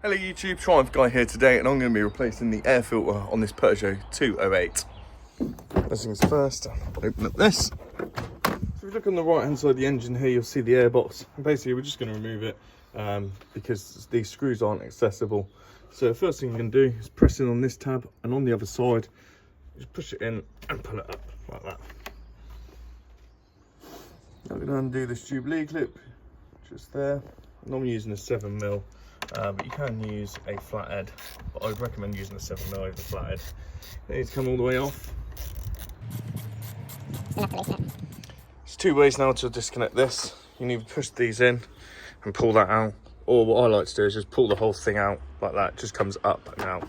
Hello YouTube, Triumph Guy here today, and I'm going to be replacing the air filter on this Peugeot 208. First things first, open up this. So if you look on the right hand side of the engine here, you'll see the airbox. And basically we're just going to remove it because these screws aren't accessible. So the first thing you can do is press in on this tab, and on the other side, just push it in and pull it up like that. Now we're going to undo this Jubilee clip, just there. I'm using a 7mm. But you can use a flathead, but I'd recommend using a 7mm over the flathead. It needs to come all the way off. There's two ways now to disconnect this. You need to push these in and pull that out, or what I like to do is just pull the whole thing out like that. It just comes up and out.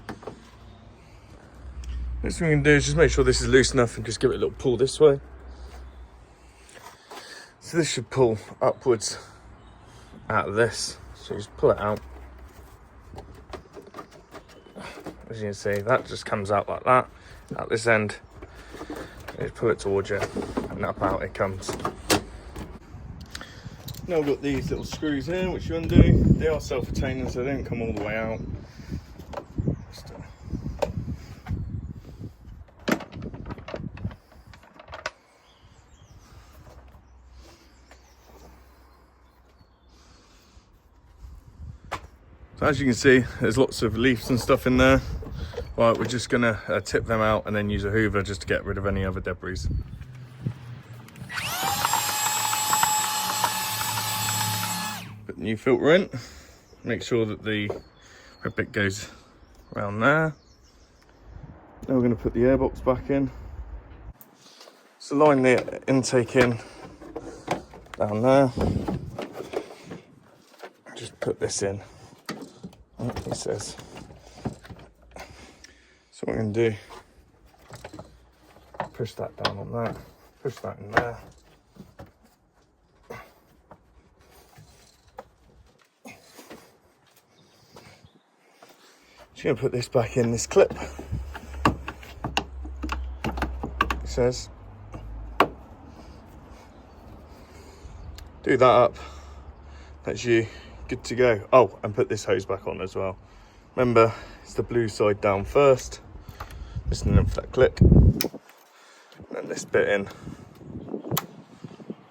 Next thing we can do is just make sure this is loose enough and just give it a little pull this way. So this should pull upwards out of this. So you just pull it out. As you can see, that just comes out like that at this end. You pull it towards you and up out it comes. Now I've got these little screws here which you undo. They are self-retaining, so they don't come all the way out. So as you can see, there's lots of leaves and stuff in there. Right, we're just gonna tip them out and then use a hoover just to get rid of any other debris. Put the new filter in. Make sure that the red bit goes around there. Now we're gonna put the airbox back in. So line the intake in down there. Just put this in. It says. So what we're going to do, push that down on that, push that in there. Just going to put this back in this clip. It says. Do that up. That's you. Good to go. Oh, and put this hose back on as well. Remember, it's the blue side down first. Listen for that click. And then this bit in.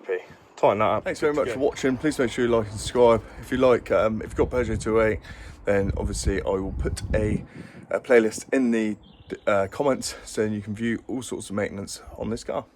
Okay, tighten that up. Thanks very much for watching. Please make sure you like and subscribe. If you like, if you've got Peugeot 208, then obviously I will put a playlist in the comments so you can view all sorts of maintenance on this car.